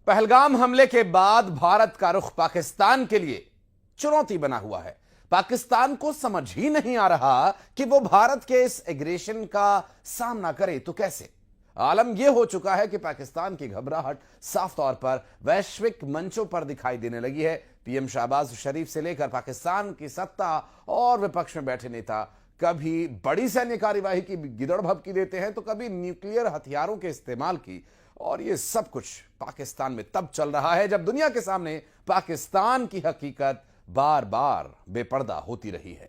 पहलगाम हमले के बाद भारत का रुख पाकिस्तान के लिए चुनौती बना हुआ है। पाकिस्तान को समझ ही नहीं आ रहा कि वो भारत के इस एग्रेशन का सामना करे तो कैसे। आलम यह हो चुका है कि पाकिस्तान की घबराहट साफ तौर पर वैश्विक मंचों पर दिखाई देने लगी है। पीएम शहबाज शरीफ से लेकर पाकिस्तान की सत्ता और विपक्ष में बैठे नेता कभी बड़ी सैन्य कार्यवाही की गिदड़ भभकी देते हैं तो कभी न्यूक्लियर हथियारों के इस्तेमाल की, और ये सब कुछ पाकिस्तान में तब चल रहा है जब दुनिया के सामने पाकिस्तान की हकीकत बार बार बेपर्दा होती रही है।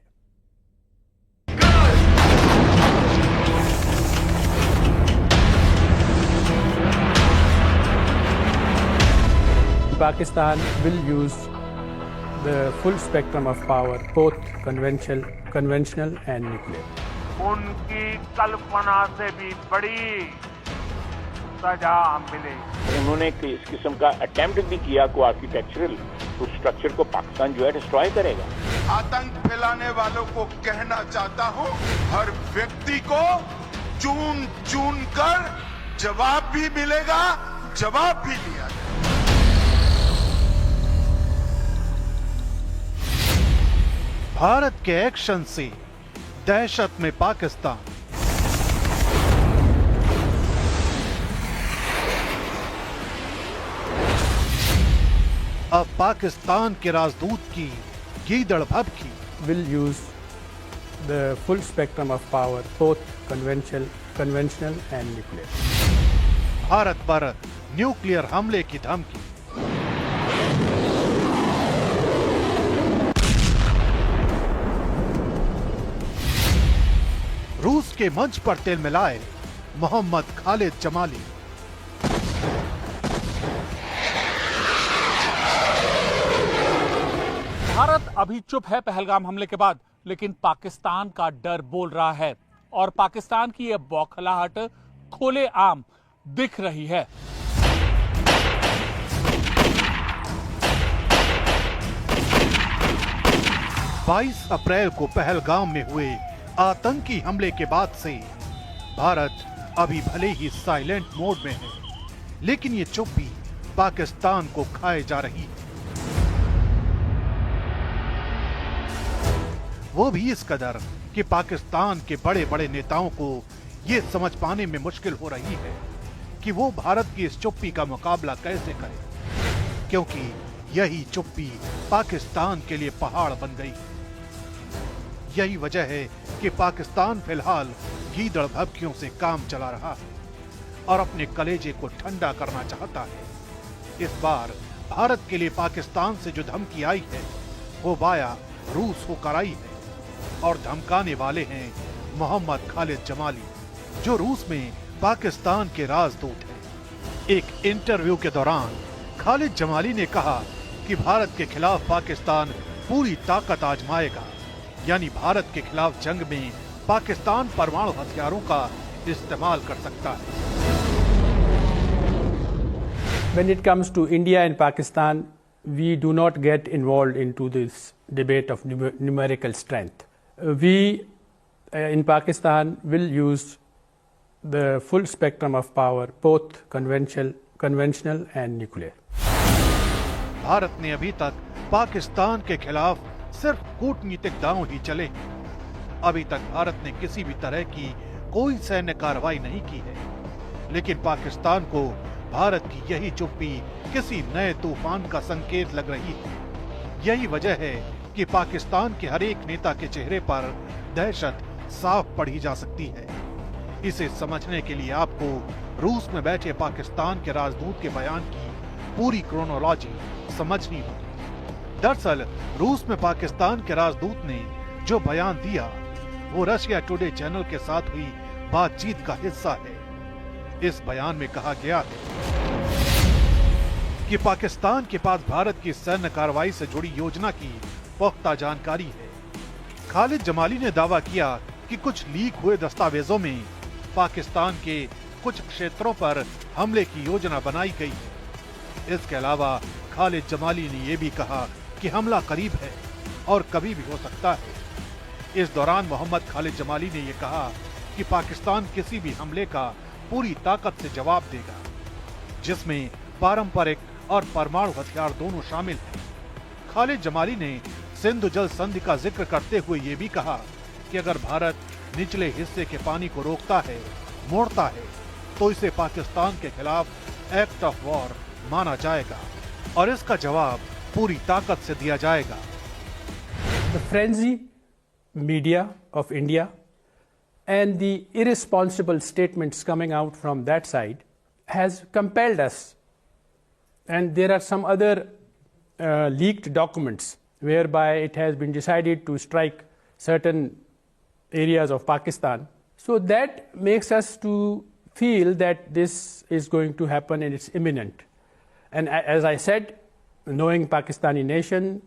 Pakistan will use the full spectrum of power, both conventional and nuclear. उनकी कल्पना से भी बड़ी सजा मिलेगी। उन्होंने इस किस्म का अटेम्प्ट भी किया को आर्किटेक्चरल उस स्ट्रक्चर को पाकिस्तान जो है डिस्ट्रॉय करेगा। आतंक फैलाने वालों को कहना चाहता हूं, हर व्यक्ति को चुन चुन कर जवाब भी मिलेगा, जवाब भी दिया जाएगा। भारत के एक्शन से दहशत में पाकिस्तान। अब पाकिस्तान के राजदूत की गीदड़ भभकी। Will use the full spectrum of power, both conventional and nuclear. Bharat पर न्यूक्लियर हमले की धमकी। रूस के मंच पर तेल मिलाए मोहम्मद खालिद जमाली। भारत अभी चुप है पहलगाम हमले के बाद, लेकिन पाकिस्तान का डर बोल रहा है और पाकिस्तान की यह बौखलाहट खुलेआम दिख रही है। बाईस अप्रैल को पहलगाम में हुए आतंकी हमले के बाद से भारत अभी भले ही साइलेंट मोड में है, लेकिन ये चुप्पी पाकिस्तान को खाए जा रही है। वो भी इस कदर कि पाकिस्तान के बड़े बड़े नेताओं को ये समझ पाने में मुश्किल हो रही है कि वो भारत की इस चुप्पी का मुकाबला कैसे करें, क्योंकि यही चुप्पी पाकिस्तान के लिए पहाड़ बन गई। यही वजह है कि पाकिस्तान फिलहाल गीदड़ भभकियों से काम चला रहा है और अपने कलेजे को ठंडा करना चाहता है। इस बार भारत के लिए पाकिस्तान से जो धमकी आई है वो वाया रूस होकर आई है, और धमकाने वाले हैं मोहम्मद खालिद जमाली, जो रूस में पाकिस्तान के राजदूत हैं। एक इंटरव्यू के दौरान खालिद जमाली ने कहा कि भारत के खिलाफ पाकिस्तान पूरी ताकत आजमाएगा, यानी भारत के खिलाफ जंग में पाकिस्तान परमाणु हथियारों का इस्तेमाल कर सकता है। When it comes to India and Pakistan, we do not get involved into this debate of numerical strength. We in Pakistan will use the full spectrum of power, both conventional and nuclear. Bharat ने अभी तक पाकिस्तान के खिलाफ सिर्फ कूटनीतिक दांव ही चले हैं। अभी तक भारत ने किसी भी तरह की कोई सैन्य कार्रवाई नहीं की है, लेकिन पाकिस्तान को भारत की यही चुप्पी किसी नए तूफान का संकेत लग रही है। यही वजह है कि पाकिस्तान के हर एक नेता के चेहरे पर दहशत साफ पढ़ी जा सकती है। इसे समझने के लिए आपको रूस में बैठे पाकिस्तान के राजदूत के बयान की पूरी क्रोनोलॉजी समझनी होगी। दरअसल रूस में पाकिस्तान के राजदूत ने जो बयान दिया वो रशिया टुडे चैनल के साथ हुई बातचीत का हिस्सा है। इस बयान में कहा गया है कि पाकिस्तान के पास भारत की सैन्य कार्रवाई से जुड़ी योजना की पुख्ता जानकारी है। खालिद जमाली ने दावा किया कि कुछ लीक हुए दस्तावेजों में पाकिस्तान के कुछ क्षेत्रों पर हमले की योजना बनाई गई है। इसके अलावा खालिद जमाली ने यह भी कहा कि हमला करीब है और कभी भी हो सकता है। इस दौरान मोहम्मद खालिद जमाली ने यह कहा कि पाकिस्तान किसी भी हमले का पूरी ताकत से जवाब देगा, जिसमें पारंपरिक और परमाणु हथियार दोनों शामिल हैं। खालिद जमाली ने सिंधु जल संधि का जिक्र करते हुए ये भी कहा कि अगर भारत निचले हिस्से के पानी को रोकता है, मोड़ता है, तो इसे पाकिस्तान के खिलाफ एक्ट ऑफ वॉर माना जाएगा और इसका जवाब पूरी ताकत से दिया जाएगा। The frenzy media of India and the irresponsible statements coming out from that side has compelled us, and there are some other leaked documents whereby it has been decided to strike certain areas of Pakistan. So that makes us to feel that this is going to happen and it's imminent. And as I said, knowing Pakistani nation,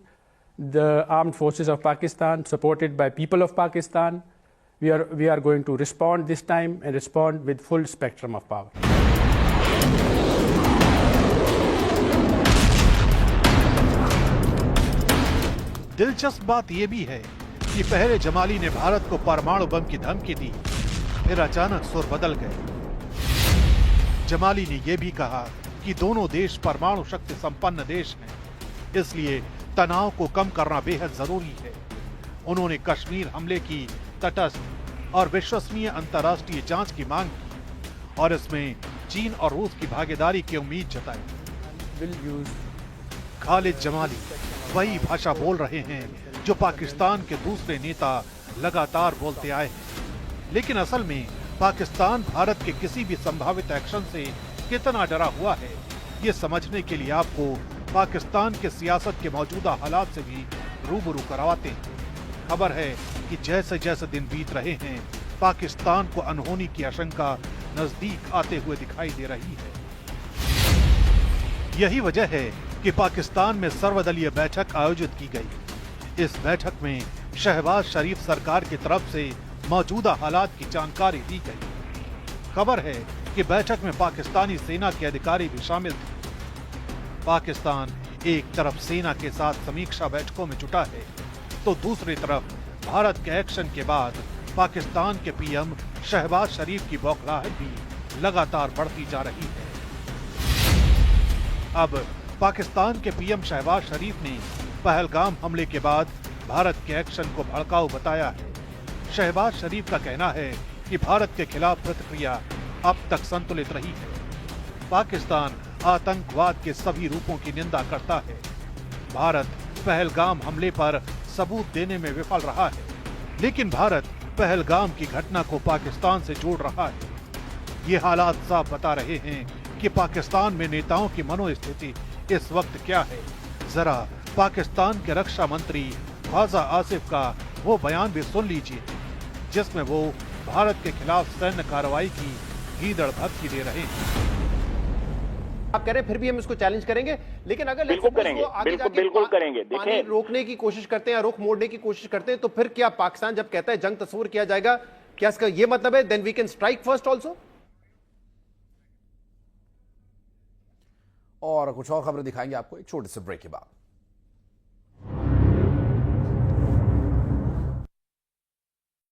the armed forces of Pakistan, supported by people of Pakistan, we are going to respond this time and respond with full spectrum of power. दिलचस्प बात यह भी है कि पहले जमाली ने भारत को परमाणु बम की धमकी दी, फिर अचानक सुर बदल गए। जमाली ने यह भी कहा कि दोनों देश परमाणु शक्ति संपन्न देश हैं, इसलिए तनाव को कम करना बेहद जरूरी है। उन्होंने कश्मीर हमले की तटस्थ और विश्वसनीय अंतर्राष्ट्रीय जांच की मांग की और इसमें चीन और रूस की भागीदारी की उम्मीद जताई। खालिद जमाली वही भाषा बोल रहे हैं जो पाकिस्तान के दूसरे नेता लगातार बोलते आए हैं, लेकिन असल में पाकिस्तान भारत के किसी भी संभावित एक्शन से कितना डरा हुआ है, ये समझने के लिए आपको पाकिस्तान के सियासत के मौजूदा हालात से भी रूबरू करवाते हैं। खबर है कि जैसे जैसे दिन बीत रहे हैं, पाकिस्तान को अनहोनी की आशंका नजदीक आते हुए दिखाई दे रही है। यही वजह है कि पाकिस्तान में सर्वदलीय बैठक आयोजित की गई। इस बैठक में शहबाज शरीफ सरकार की तरफ से मौजूदा हालात की जानकारी दी गई। खबर है कि बैठक में पाकिस्तानी सेना के अधिकारी भी शामिल थे। पाकिस्तान एक तरफ सेना के साथ समीक्षा बैठकों में जुटा है, तो दूसरी तरफ भारत के एक्शन के बाद पाकिस्तान के पीएम शहबाज शरीफ की बौखलाहट भी लगातार बढ़ती जा रही है। अब पाकिस्तान के पीएम शहबाज शरीफ ने पहलगाम हमले के बाद भारत के एक्शन को भड़काऊ बताया है। शहबाज शरीफ का कहना है कि भारत के खिलाफ प्रतिक्रिया अब तक संतुलित रही है। पाकिस्तान आतंकवाद के सभी रूपों की निंदा करता है। भारत पहलगाम हमले पर सबूत देने में विफल रहा है, लेकिन भारत पहलगाम की घटना को पाकिस्तान से जोड़ रहा है। ये हालात साफ बता रहे हैं कि पाकिस्तान में नेताओं की मनोस्थिति इस वक्त क्या है। जरा पाकिस्तान के रक्षा मंत्री ख्वाजा आसिफ का वो बयान भी सुन लीजिए, जिसमें वो भारत के खिलाफ सैन्य कार्रवाई की गीदड़ भक्ति दे रहे हैं। आप कह रहे हैं फिर भी हम इसको चैलेंज करेंगे, लेकिन अगर बिल्कुल करेंगे, बिल्कुल करेंगे। पानी रोकने की कोशिश करते हैं या रुख मोड़ने की कोशिश करते हैं, तो फिर क्या पाकिस्तान जब कहता है जंग तस्वीर किया जाएगा, क्या इसका ये मतलब है then we can strike first also? और कुछ और खबरें दिखाएंगे आपको एक छोटे से ब्रेक के बाद।